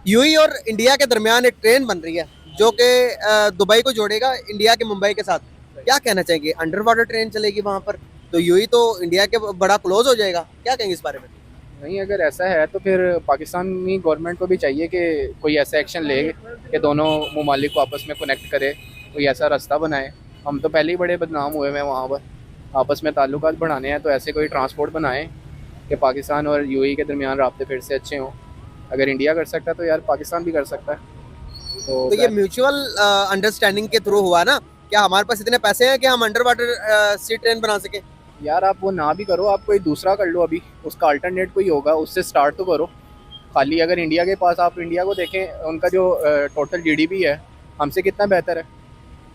UAE और India के दरमियान एक ट्रेन बन रही है जो कि दुबई को जोड़ेगा इंडिया के मुंबई के साथ। क्या कहना चाहेंगे? अंडर वाटर ट्रेन चलेगी वहां पर, तो यूएई तो इंडिया के बड़ा क्लोज हो जाएगा। क्या कहेंगे इस बारे में? नहीं, अगर ऐसा है तो फिर पाकिस्तानी गवर्नमेंट को भी चाहिए कि कोई ऐसा एक्शन ले कि दोनों ममालिक को आपस में कनेक्ट करे, कोई ऐसा रास्ता बनाए। हम तो पहले ही बड़े बदनाम हुए हैं वहाँ पर। आपस में ताल्लुकात बढ़ाने हैं तो ऐसे कोई ट्रांसपोर्ट बनाएं कि पाकिस्तान और यूएई के दरमियान राब्ते फिर से अच्छे हों। अगर इंडिया कर सकता है तो यार पाकिस्तान भी कर सकता है। तो तो ये म्यूचुअल अंडरस्टैंडिंग के थ्रू हुआ ना? क्या हमारे पास इतने पैसे हैं कि हम अंडर वाटर सी ट्रेन बना सके? यार आप वो ना भी करो, आप कोई दूसरा कर लो। अभी उसका अल्टरनेट कोई होगा, उससे स्टार्ट तो करो। खाली अगर इंडिया के पास, आप इंडिया को देखें, उनका जो टोटल जीडीपी है हमसे कितना बेहतर है।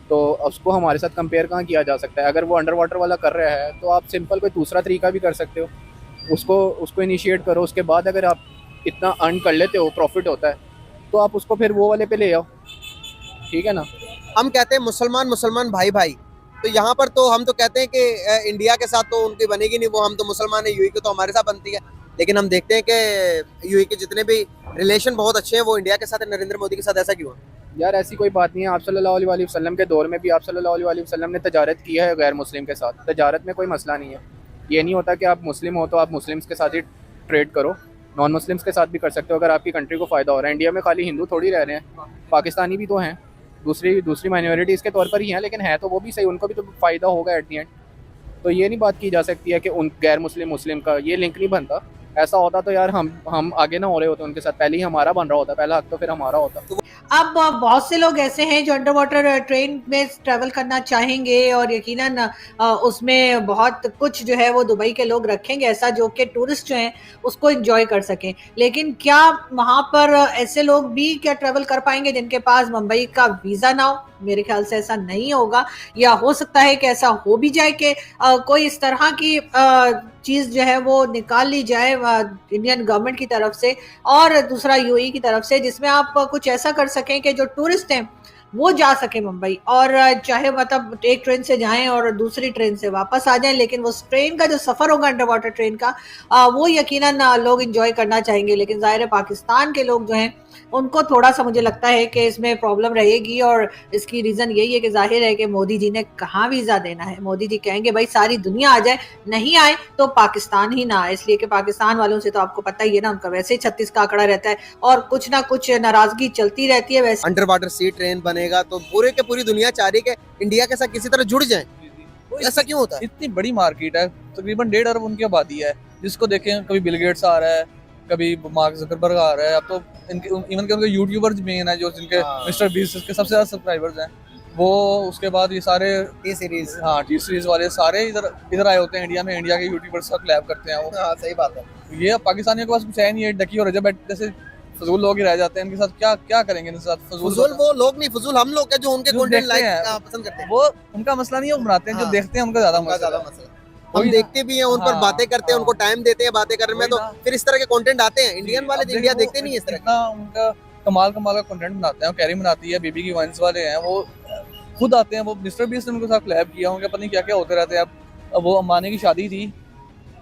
तो उसको हमारे साथ कंपेयर कहाँ किया जा सकता है? अगर वो अंडर वाटर वाला कर रहा है तो आप सिंपल कोई दूसरा तरीका भी कर सकते हो। उसको उसको इनिशिएट करो। उसके बाद अगर आप इतना अर्न कर लेते हो, प्रॉफिट होता है, तो आप उसको फिर वो वाले पे ले आओ। ठीक है ना? हम कहते हैं मुसलमान मुसलमान भाई भाई, तो यहाँ पर तो हम तो कहते हैं कि इंडिया के साथ तो उनकी बनेगी नहीं, वो हम तो मुसलमान है, यूएई की तो हमारे साथ बनती है। लेकिन हम देखते हैं कि यूएई के जितने भी रिलेशन बहुत अच्छे हैं वो इंडिया के साथ है, नरेंद्र मोदी के साथ। ऐसा क्यों है? यार ऐसी कोई बात नहीं है। आप सल्लल्लाहु अलैहि वसल्लम के दौर में भी आप सल्लल्लाहु अलैहि वसल्लम ने तजारत की है गैर मुस्लिम के साथ। तजारत में कोई मसला नहीं है। ये नहीं होता कि आप मुस्लिम हो तो आप मुस्लिम्स के साथ ही ट्रेड करो। नॉन मुस्लिम्स के साथ भी कर सकते हो अगर आपकी कंट्री को फ़ायदा हो रहा है। इंडिया में खाली हिंदू थोड़ी रह रहे हैं, पाकिस्तानी भी तो हैं। दूसरी दूसरी माइनॉरिटीज़ के तौर पर ही हैं, लेकिन है तो वो भी सही, उनको भी तो फ़ायदा होगा एट दी एंड। तो ये नहीं बात की जा सकती है कि उन गैर मुस्लिम मुस्लिम का ये लिंक नहीं बनता। ऐसा होता तो यार हम आगे ना हो रहे होते उनके साथ, पहले ही हमारा बन रहा होता, पहला हक तो फिर हमारा होता। अब बहुत से लोग ऐसे हैं जो अंडर वाटर ट्रेन में ट्रेवल करना चाहेंगे और यकीनन उसमें बहुत कुछ जो है वो दुबई के लोग रखेंगे ऐसा जो कि टूरिस्ट जो हैं उसको एंजॉय कर सकें। लेकिन क्या वहां पर ऐसे लोग भी क्या ट्रेवल कर पाएंगे जिनके पास मुंबई का वीजा ना हो? मेरे ख्याल से ऐसा नहीं होगा। या हो सकता है कि ऐसा हो भी जाए कि कोई इस तरह की चीज जो है वो निकाल ली जाए इंडियन गवर्नमेंट की तरफ से और दूसरा यूएई की तरफ से, जिसमें आप कुछ ऐसा कर सकें कि जो टूरिस्ट हैं वो जा सके मुंबई और चाहे मतलब एक ट्रेन से जाएं और दूसरी ट्रेन से वापस आ जाएं। लेकिन वो ट्रेन का जो सफर होगा अंडर वाटर ट्रेन का वो यकीनन लोग एंजॉय करना चाहेंगे। लेकिन जाहिर है पाकिस्तान के लोग जो हैं उनको थोड़ा सा मुझे लगता है कि इसमें प्रॉब्लम रहेगी और इसकी रीजन यही है कि जाहिर है कि मोदी जी ने कहाँ वीजा देना है। मोदी जी कहेंगे भाई सारी दुनिया आ जाए, नहीं आए तो पाकिस्तान ही ना आए। इसलिए कि पाकिस्तान वालों से तो आपको पता ही है ना, उनका वैसे ही 36 का आंकड़ा रहता है और कुछ ना कुछ नाराजगी चलती रहती है। वैसे अंडर वाटर सी ट्रेन बनेगा तो पूरे के पूरी दुनिया चाह रही है कि इंडिया के साथ किसी तरह जुड़ जाए। तो ऐसा क्यों होता है? इतनी बड़ी मार्केट है, तकरीबन 1.5 अरब उनकी आबादी है। जिसको देखें कभी बिल गेट्स आ रहा है, कभी मार्क जुकरबर्ग आ रहा है। अब तो इनके इवन के उनके यूट्यूबर्स मेन है जो जिनके मिस्टर बीस्ट के सबसे ज्यादा सब्सक्राइबर्स हैं वो। उसके बाद ये सारे टी सीरीज, हाँ टी सीरीज वाले सारे इधर इधर आए होते हैं इंडिया में। इंडिया के यूट्यूबर्स का क्लैब करते हैं वो। हाँ सही बात है। ये पाकिस्तानियों के पास कुछ है नहीं है। डकी और रजब जैसे फजूल लोग ही रह जाते हैं। इनके साथ क्या क्या करेंगे? इनके साथ फजूल वो लोग नहीं, फजूल हम लोग हैं जो उनके जो कंटेंट देखते लाइक हैं पसंद करते हैं। वो उनका मसला नहीं है, वो बनाते हैं। जो हाँ, देखते हैं उनका ज्यादा उनका मसला ज्यादा है। मसला है। हम देखते भी हैं, उन पर हाँ, बातें करते हैं, हाँ। उनको टाइम देते हैं बातें करने में, वही तो ना। फिर इस तरह के कंटेंट आते हैं। इंडियन वाले अब तो इंडिया देखो देखते नहीं है इस तरह इतना उनका कमाल कमाल का कंटेंट बनाते हैं। कैरी बनाती है, बीबी की वाइन्स वाले हैं वो, खुद आते हैं। वो मिस्टर बीस्ट ने उनके साथ क्लैब किया, उनके पता नहीं क्या क्या होते रहते हैं। अब वो अंबानी की शादी थी,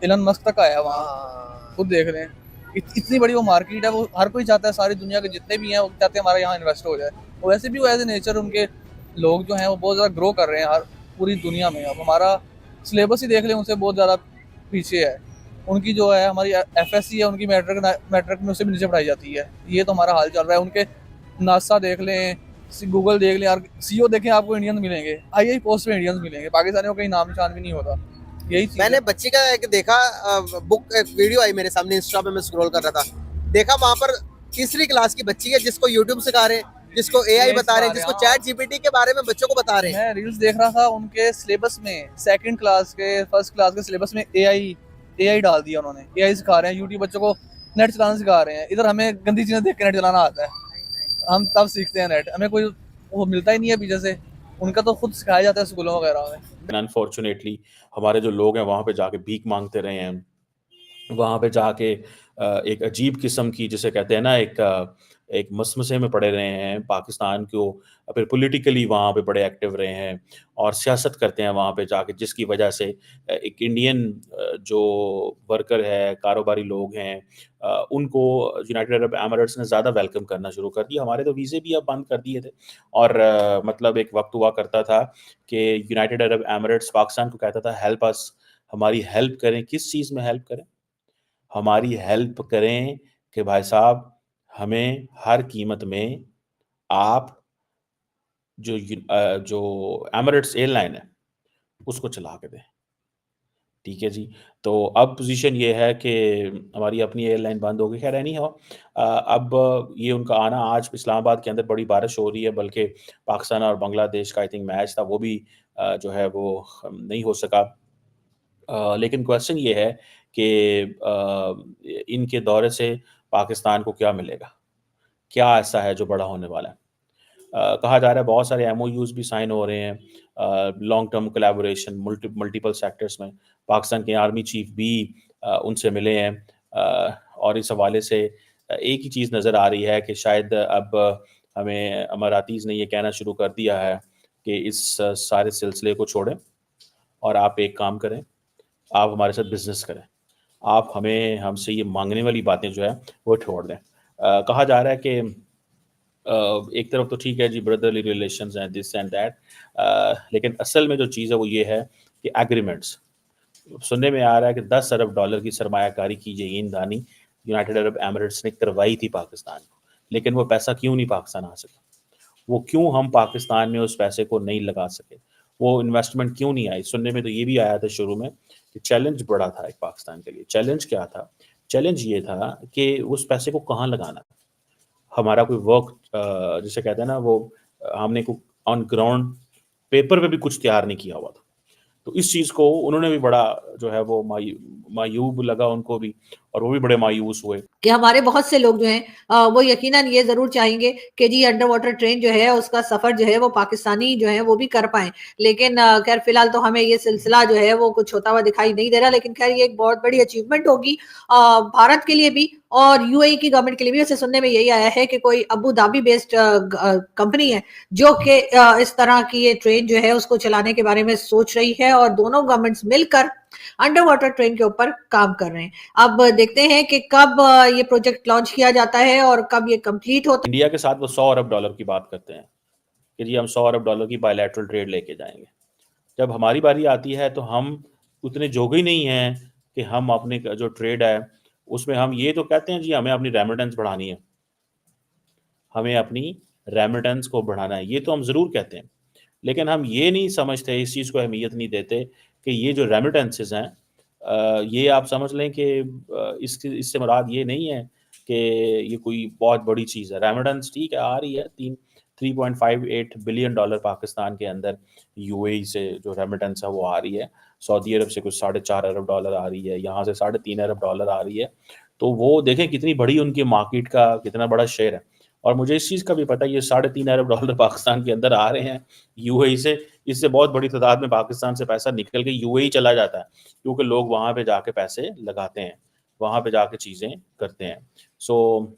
इलन मस्क तक आया वहाँ, का। खुद देख रहे हैं। इतनी बड़ी वो मार्केट है, वो हर कोई चाहता है, सारी दुनिया के जितने भी हैं वो चाहते हैं हमारा यहाँ इन्वेस्ट हो जाए। और वैसे भी वो एज ए नेचर उनके लोग जो हैं वो बहुत ज़्यादा ग्रो कर रहे हैं हर पूरी दुनिया में। अब हमारा सिलेबस ही देख लें, उनसे बहुत ज़्यादा पीछे है। उनकी जो है हमारी एफएससी है, उनकी मैट्रिक में उससे भी नीचे पढ़ाई जाती है। ये तो हमारा हाल चल रहा है। उनके नासा देख लें, गूगल देख लें, और सीईओ देखें, आपको इंडियन मिलेंगे। आईआई पोस्ट पे इंडियंस मिलेंगे, पाकिस्तानियों का कहीं नाम निशान भी नहीं होता। यही चीज़ मैंने है। बच्ची का एक देखा बुक, एक वीडियो आई मेरे सामने, इंस्टा पे मैं स्क्रॉल कर रहा था, देखा वहां पर तीसरी क्लास की बच्ची है जिसको यूट्यूब सिखा रहे हैं, जिसको एआई बता रहे हैं, जिसको चैट जीपीटी के बारे में बच्चों को बता रहे हैं। मैं रील्स देख रहा था, उनके सिलेबस में सेकंड क्लास के फर्स्ट क्लास के सिलेबस में एआई डाल दिया उन्होंने। एआई सिखा रहे हैं, यूट्यूब बच्चों को नेट चलाना सिखा रहे हैं। इधर हमें गंदी चीजें देख के नेट चलाना आता है, हम तब सीखते हैं नेट। हमें कोई वो मिलता ही नहीं है पीछे से। उनका तो खुद सिखाया जाता है स्कूलों वगैरह में। अनफॉर्चुनेटली हमारे जो लोग हैं वहां पे जाके भीख मांगते रहे हैं। वहाँ पे जाके एक अजीब किस्म की जिसे कहते हैं ना एक मसमसे में पड़े रहे हैं, पाकिस्तान को फिर पॉलिटिकली वहाँ पे बड़े एक्टिव रहे हैं और सियासत करते हैं वहाँ पे जाके, जिसकी वजह से एक इंडियन जो वर्कर है, कारोबारी लोग हैं, उनको यूनाइटेड अरब एमिरेट्स ने ज़्यादा वेलकम करना शुरू कर दिया। हमारे तो वीज़े भी अब बंद कर दिए थे और मतलब एक वक़्त हुआ करता था कि यूनाइटेड अरब एमिरेट्स पाकिस्तान को कहता था हेल्प अस, हमारी हेल्प करें। किस चीज़ में हेल्प करें? हमारी हेल्प करें कि भाई साहब हमें हर कीमत में आप जो एमिरेट्स एयरलाइन है, उसको चला के दें। ठीक है जी। तो अब पोज़ीशन ये है कि हमारी अपनी एयरलाइन बंद हो गई। ख़ैर एनी हाउ अब ये उनका आना आज इस्लामाबाद के अंदर बड़ी बारिश हो रही है, बल्कि पाकिस्तान और बांग्लादेश का आई थिंक मैच था, वो भी जो है वो नहीं हो सका। लेकिन क्वेश्चन ये है कि इनके दौरे से पाकिस्तान को क्या मिलेगा? क्या ऐसा है जो बड़ा होने वाला है? कहा जा रहा है बहुत सारे एमओयूज़ भी साइन हो रहे हैं, long term collaboration multiple sectors में। पाकिस्तान के आर्मी चीफ भी उनसे मिले हैं और इस हवाले से एक ही चीज़ नज़र आ रही है कि शायद अब हमें अमारातीज़ ने ये कहना शुरू कर दिया है कि इस सारे सिलसिले को छोड़ें और आप एक काम करें, आप हमारे साथ बिज़नेस करें। आप हमें हमसे ये माँगने वाली बातें जो है वो छोड़ दें। कहा जा रहा है कि एक तरफ तो ठीक है जी, ब्रदरली रिलेशंस हैं, दिस एंड दैट, लेकिन असल में जो चीज़ है वो ये है कि एग्रीमेंट्स सुनने में आ रहा है कि 10 अरब डॉलर की सरमायाकारी की यकीन दहानी यूनाइटेड अरब एमिरेट्स ने करवाई थी पाकिस्तान को, लेकिन वो पैसा क्यों नहीं पाकिस्तान आ सका? वो क्यों हम पाकिस्तान में उस पैसे को नहीं लगा सके? वो इन्वेस्टमेंट क्यों नहीं आई? सुनने में तो ये भी आया था शुरू में कि चैलेंज बड़ा था एक पाकिस्तान के लिए। चैलेंज क्या था? चैलेंज ये था कि उस पैसे को कहाँ लगाना है? हमारा कोई वर्क जिसे कहते हैं ना वो हमने को ऑन ग्राउंड पेपर पे भी कुछ तैयार नहीं किया हुआ था। तो इस चीज़ को उन्होंने भी बड़ा जो है वो मायूब लगा उनको भी और वो भी बड़े मायूस हुए। कि हमारे बहुत से लोग जो हैं वो यकीनन ये ज़रूर चाहेंगे कि जी अंडर वाटर ट्रेन जो है उसका सफ़र जो है वो पाकिस्तानी जो है वो भी कर पाएँ। लेकिन ख़ैर फ़िलहाल तो हमें ये सिलसिला जो है वो कुछ होता हुआ दिखाई नहीं दे रहा, लेकिन ख़ैर ये एक बहुत बड़ी अचीवमेंट होगी भारत के लिए भी और यूएई की गवर्नमेंट के लिए भी। वैसे सुनने में यही आया है कि कोई अबू धाबी बेस्ड कंपनी है जो कि इस तरह की ये ट्रेन जो है उसको चलाने के बारे में सोच रही है और दोनों गवर्नमेंट्स मिलकर अंडर वाटर ट्रेन के ऊपर काम कर रहे हैं। अब देखते हैं कि कब ये प्रोजेक्ट लॉन्च किया जाता है और कब ये कंप्लीट होता इंडिया के साथ वो 100 अरब डॉलर की बात करते हैं कि जी हम 100 अरब डॉलर की बायलैटरल ट्रेड लेके जाएँगे। जब हमारी बारी आती है तो हम उतने जोगे ही नहीं हैं कि हम अपने जो ट्रेड है उसमें हम ये तो कहते हैं जी हमें अपनी रेमिटेंस बढ़ानी है। हमें अपनी रेमिटेंस को बढ़ाना है, ये तो हम ज़रूर कहते हैं। लेकिन हम ये नहीं समझते, इस चीज़ को अहमियत नहीं देते कि ये जो रेमिटेंसेस हैं ये आप समझ लें कि इससे मुराद ये नहीं है कि ये कोई बहुत बड़ी चीज़ है। रेमिटेंस ठीक है, आ रही है 3.58 बिलियन डॉलर पाकिस्तान के अंदर यूएई से जो रेमिटेंस है वो आ रही है। सऊदी अरब से कुछ 4.5 अरब डॉलर आ रही है, यहाँ से 3.5 अरब डॉलर आ रही है। तो वो देखें कितनी बड़ी उनकी मार्केट का कितना बड़ा शेयर है। और मुझे इस चीज़ का भी पता है ये 3.5 अरब डॉलर पाकिस्तान के अंदर आ रहे हैं यूएई से। इससे बहुत बड़ी तादाद में पाकिस्तान से पैसा निकल के यूएई चला जाता है, क्योंकि लोग वहाँ पे जाके पैसे लगाते हैं, वहाँ पे जाके चीज़ें करते हैं। सो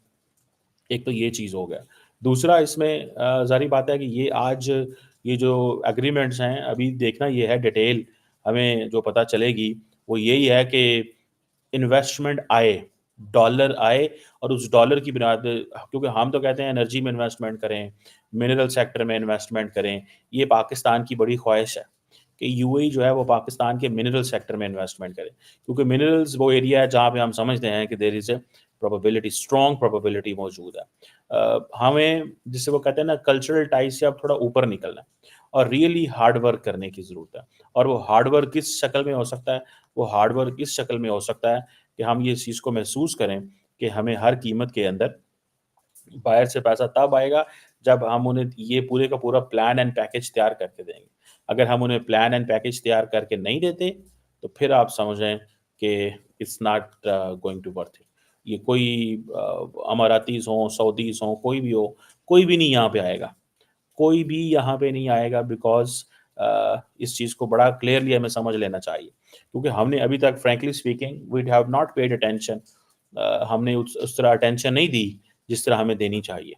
एक तो ये चीज़ हो गया। दूसरा इसमें ज़ाहिर बात है कि ये आज ये जो एग्रीमेंट्स हैं, अभी देखना ये है डिटेल हमें जो पता चलेगी, वो यही है कि इन्वेस्टमेंट आए, डॉलर आए और उस डॉलर की बुनियाद क्योंकि हम तो कहते हैं एनर्जी में इन्वेस्टमेंट करें, मिनरल सेक्टर में इन्वेस्टमेंट करें, ये पाकिस्तान की बड़ी ख्वाहिश है कि यूएई जो है वो पाकिस्तान के मिनरल सेक्टर में इन्वेस्टमेंट करे। क्योंकि मिनरल्स वो एरिया है जहाँ पे हम समझते हैं कि there is a probability, strong probability मौजूद है। हमें जिसे वो कहते हैं ना कल्चरल टाइज से अब थोड़ा ऊपर निकलना है और रियली हार्ड वर्क करने की ज़रूरत है। और वो हार्ड वर्क किस शक्ल में हो सकता है? वो हार्ड वर्क इस शक्ल में हो सकता है कि हम ये चीज़ को महसूस करें कि हमें हर कीमत के अंदर बाहर से पैसा तब आएगा जब हम उन्हें ये पूरे का पूरा प्लान एंड पैकेज तैयार करके देंगे। अगर हम उन्हें प्लान एंड पैकेज तैयार करके नहीं देते, तो फिर आप समझें कि it's not going to worth it. ये कोई अमारातीज़ हों, सऊदीज़ हों, कोई भी हो, कोई भी नहीं यहाँ पे आएगा। कोई भी यहाँ पे नहीं आएगा बिकॉज़ इस चीज़ को बड़ा क्लियरली हमें समझ लेना चाहिए, क्योंकि हमने अभी तक frankly speaking we have not paid attention, हमने उस तरह अटेंशन नहीं दी जिस तरह हमें देनी चाहिए।